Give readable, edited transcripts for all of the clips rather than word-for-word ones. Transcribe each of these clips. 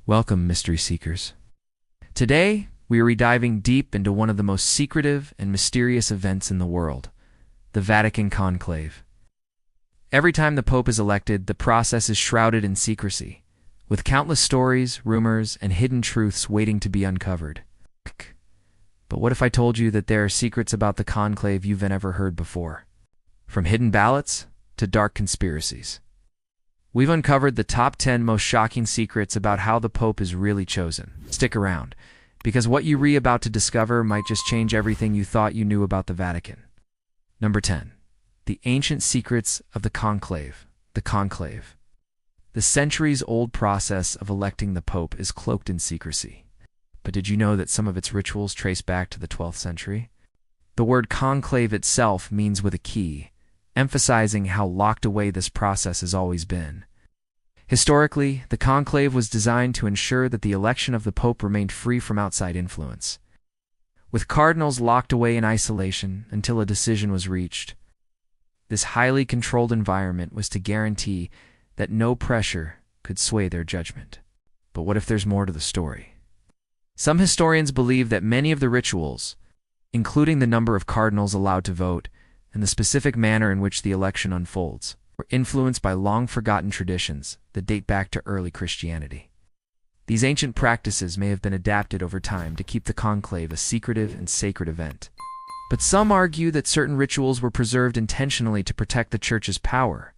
Welcome, mystery seekers. Today, we are diving deep into one of the most secretive and mysterious events in the world, the Vatican Conclave. Every time the Pope is elected, the process is shrouded in secrecy, with countless stories, rumors, and hidden truths waiting to be uncovered. But what if I told you that there are secrets about the conclave you've never heard before? From hidden ballots to dark conspiracies. We've uncovered the top 10 most shocking secrets about how the Pope is really chosen. Stick around, because what you are about to discover might just change everything you thought you knew about the Vatican. Number 10. The ancient secrets of the conclave. The conclave. The centuries-old process of electing the Pope is cloaked in secrecy. But did you know that some of its rituals trace back to the 12th century? The word conclave itself means with a key, emphasizing how locked away this process has always been. Historically, the conclave was designed to ensure that the election of the Pope remained free from outside influence, with cardinals locked away in isolation until a decision was reached. This highly controlled environment was to guarantee that no pressure could sway their judgment. But what if there's more to the story? Some historians believe that many of the rituals, including the number of cardinals allowed to vote and the specific manner in which the election unfolds, were influenced by long-forgotten traditions that date back to early Christianity. These ancient practices may have been adapted over time to keep the conclave a secretive and sacred event. But some argue that certain rituals were preserved intentionally to protect the Church's power.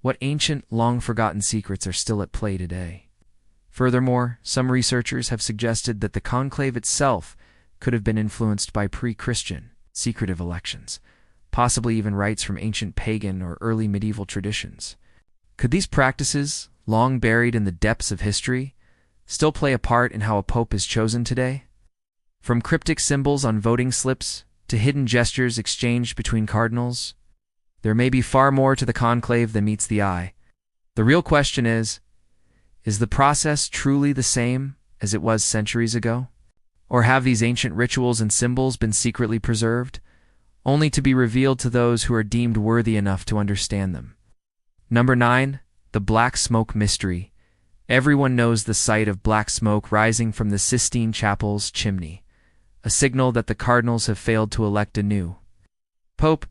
What ancient, long-forgotten secrets are still at play today? Furthermore, some researchers have suggested that the conclave itself could have been influenced by pre-Christian, secretive elections, possibly even rites from ancient pagan or early medieval traditions. Could these practices, long buried in the depths of history, still play a part in how a pope is chosen today? From cryptic symbols on voting slips to hidden gestures exchanged between cardinals, there may be far more to the conclave than meets the eye. The real question is the process truly the same as it was centuries ago? Or have these ancient rituals and symbols been secretly preserved, only to be revealed to those who are deemed worthy enough to understand them? Number 9. The Black Smoke Mystery. Everyone knows the sight of black smoke rising from the Sistine Chapel's chimney, a signal that the cardinals have failed to elect a new Pope.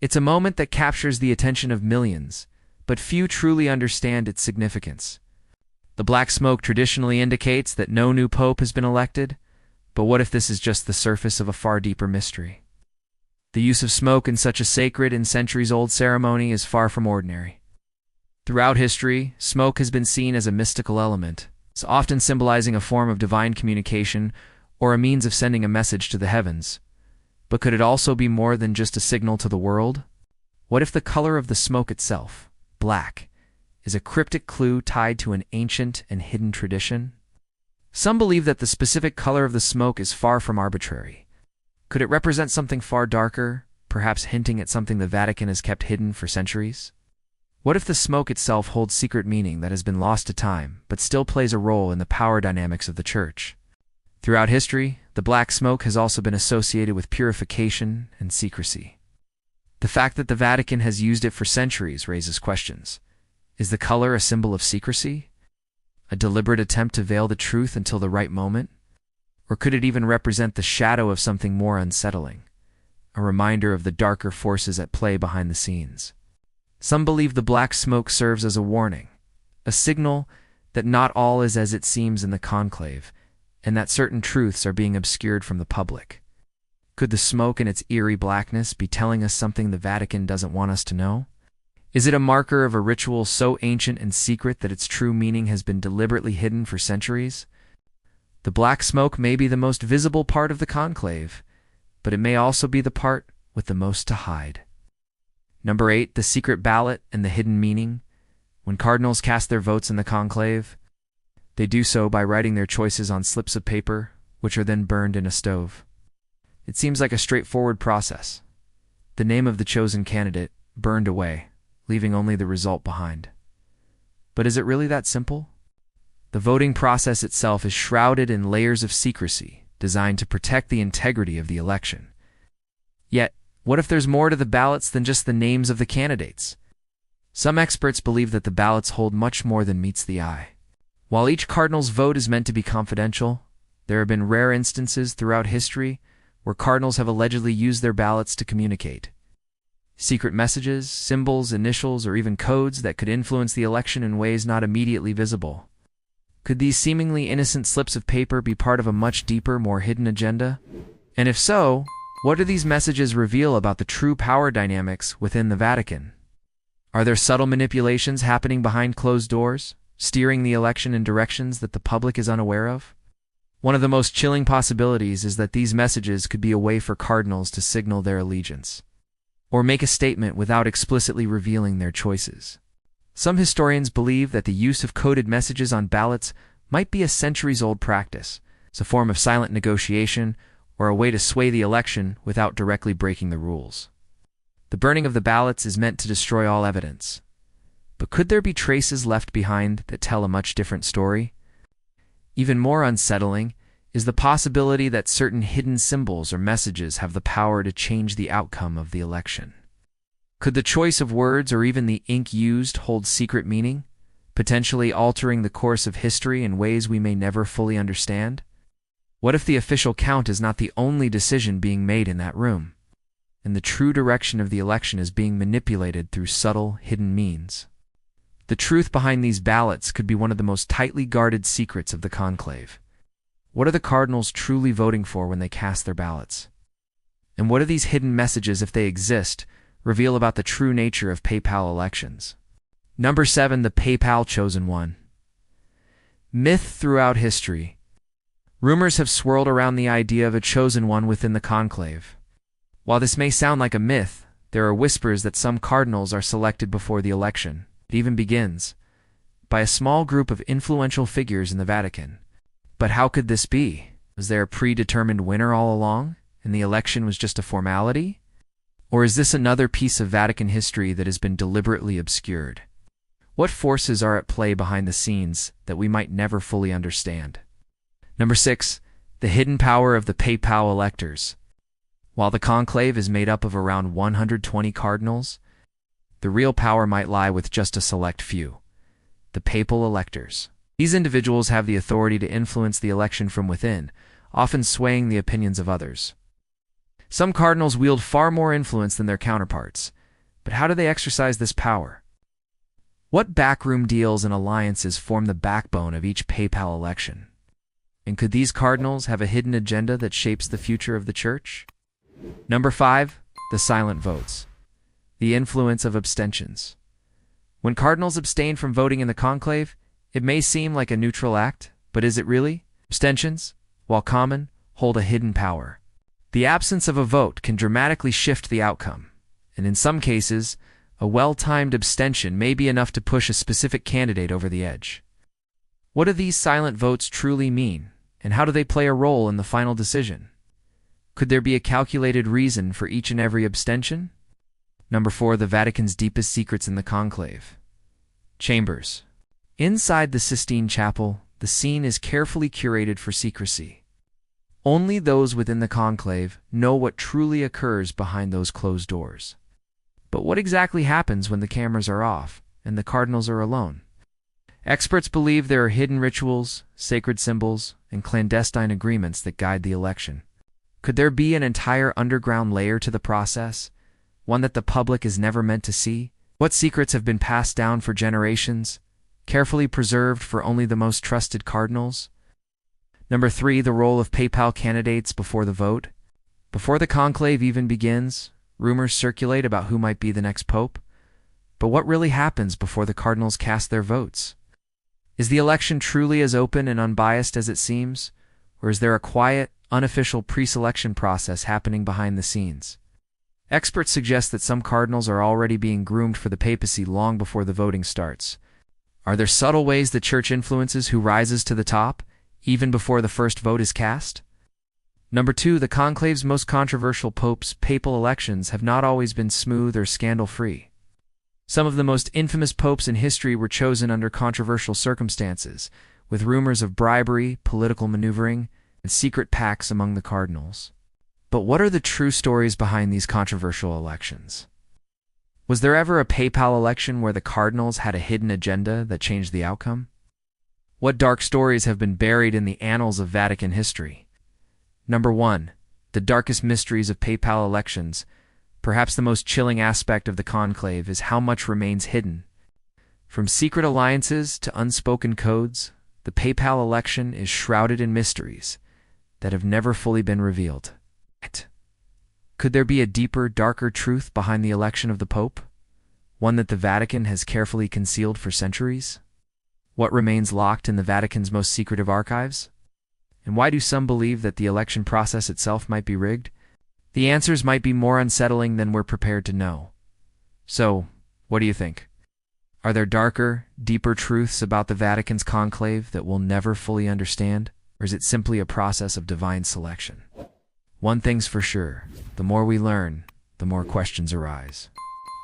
It's a moment that captures the attention of millions, but few truly understand its significance. The black smoke traditionally indicates that no new Pope has been elected, but what if this is just the surface of a far deeper mystery? The use of smoke in such a sacred and centuries-old ceremony is far from ordinary. Throughout history, smoke has been seen as a mystical element, often symbolizing a form of divine communication or a means of sending a message to the heavens. But could it also be more than just a signal to the world? What if the color of the smoke itself, black, is a cryptic clue tied to an ancient and hidden tradition? Some believe that the specific color of the smoke is far from arbitrary. Could it represent something far darker, perhaps hinting at something the Vatican has kept hidden for centuries? What if the smoke itself holds secret meaning that has been lost to time, but still plays a role in the power dynamics of the Church? Throughout history, the black smoke has also been associated with purification and secrecy. The fact that the Vatican has used it for centuries raises questions. Is the color a symbol of secrecy? A deliberate attempt to veil the truth until the right moment? Or could it even represent the shadow of something more unsettling, a reminder of the darker forces at play behind the scenes? Some believe the black smoke serves as a warning, a signal that not all is as it seems in the conclave, and that certain truths are being obscured from the public. Could the smoke in its eerie blackness be telling us something the Vatican doesn't want us to know? Is it a marker of a ritual so ancient and secret that its true meaning has been deliberately hidden for centuries? The black smoke may be the most visible part of the conclave, but it may also be the part with the most to hide. Number 8. The secret ballot and the hidden meaning. When cardinals cast their votes in the conclave, they do so by writing their choices on slips of paper, which are then burned in a stove. It seems like a straightforward process. The name of the chosen candidate burned away, leaving only the result behind. But is it really that simple? The voting process itself is shrouded in layers of secrecy, designed to protect the integrity of the election. Yet, what if there's more to the ballots than just the names of the candidates? Some experts believe that the ballots hold much more than meets the eye. While each cardinal's vote is meant to be confidential, there have been rare instances throughout history where cardinals have allegedly used their ballots to communicate secret messages, symbols, initials, or even codes that could influence the election in ways not immediately visible. Could these seemingly innocent slips of paper be part of a much deeper, more hidden agenda? And if so, what do these messages reveal about the true power dynamics within the Vatican? Are there subtle manipulations happening behind closed doors, steering the election in directions that the public is unaware of? One of the most chilling possibilities is that these messages could be a way for cardinals to signal their allegiance, or make a statement without explicitly revealing their choices. Some historians believe that the use of coded messages on ballots might be a centuries-old practice. It's a form of silent negotiation or a way to sway the election without directly breaking the rules. The burning of the ballots is meant to destroy all evidence. But could there be traces left behind that tell a much different story? Even more unsettling is the possibility that certain hidden symbols or messages have the power to change the outcome of the election. Could the choice of words or even the ink used hold secret meaning, potentially altering the course of history in ways we may never fully understand? What if the official count is not the only decision being made in that room, and the true direction of the election is being manipulated through subtle, hidden means? The truth behind these ballots could be one of the most tightly guarded secrets of the conclave. What are the cardinals truly voting for when they cast their ballots? And what do these hidden messages, if they exist, reveal about the true nature of papal elections? Number 7. The papal chosen one. Myth throughout history. Rumors have swirled around the idea of a chosen one within the conclave. While this may sound like a myth, there are whispers that some cardinals are selected before the election. It even begins by a small group of influential figures in the Vatican. But how could this be? Was there a predetermined winner all along, and the election was just a formality? Or is this another piece of Vatican history that has been deliberately obscured? What forces are at play behind the scenes that we might never fully understand? Number 6. The hidden power of the papal electors. While the conclave is made up of around 120 cardinals, the real power might lie with just a select few, the papal electors. These individuals have the authority to influence the election from within, often swaying the opinions of others. Some cardinals wield far more influence than their counterparts, but how do they exercise this power? What backroom deals and alliances form the backbone of each papal election? And could these cardinals have a hidden agenda that shapes the future of the Church? Number 5. The silent votes. The influence of abstentions. When cardinals abstain from voting in the conclave, it may seem like a neutral act, but is it really? Abstentions, while common, hold a hidden power. The absence of a vote can dramatically shift the outcome, and in some cases, a well-timed abstention may be enough to push a specific candidate over the edge. What do these silent votes truly mean, and how do they play a role in the final decision? Could there be a calculated reason for each and every abstention? Number 4. The Vatican's deepest secrets in the conclave. Chambers. Inside the Sistine Chapel, the scene is carefully curated for secrecy. Only those within the conclave know what truly occurs behind those closed doors. But what exactly happens when the cameras are off and the cardinals are alone? Experts believe there are hidden rituals, sacred symbols, and clandestine agreements that guide the election. Could there be an entire underground layer to the process, one that the public is never meant to see? What secrets have been passed down for generations, carefully preserved for only the most trusted cardinals? Number 3. The role of papal candidates before the vote. Before the conclave even begins, rumors circulate about who might be the next pope. But what really happens before the cardinals cast their votes? Is the election truly as open and unbiased as it seems, or is there a quiet, unofficial pre-selection process happening behind the scenes? Experts suggest that some cardinals are already being groomed for the papacy long before the voting starts. Are there subtle ways the Church influences who rises to the top, even before the first vote is cast? Number 2. The conclave's most controversial popes' papal elections have not always been smooth or scandal-free. Some of the most infamous popes in history were chosen under controversial circumstances, with rumors of bribery, political maneuvering, and secret pacts among the cardinals. But what are the true stories behind these controversial elections? Was there ever a papal election where the cardinals had a hidden agenda that changed the outcome? What dark stories have been buried in the annals of Vatican history? Number 1. The darkest mysteries of papal elections. Perhaps the most chilling aspect of the conclave is how much remains hidden. From secret alliances to unspoken codes, the papal election is shrouded in mysteries that have never fully been revealed. Could there be a deeper, darker truth behind the election of the Pope? One that the Vatican has carefully concealed for centuries? What remains locked in the Vatican's most secretive archives? And why do some believe that the election process itself might be rigged? The answers might be more unsettling than we're prepared to know. So, what do you think? Are there darker, deeper truths about the Vatican's conclave that we'll never fully understand? Or is it simply a process of divine selection? One thing's for sure, the more we learn, the more questions arise.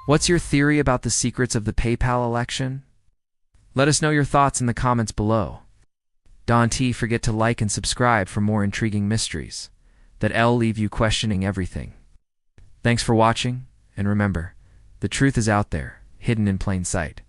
What's your theory about the secrets of the papal election? Let us know your thoughts in the comments below. Don't forget to like and subscribe for more intriguing mysteries that'll leave you questioning everything. Thanks for watching, and remember, the truth is out there, hidden in plain sight.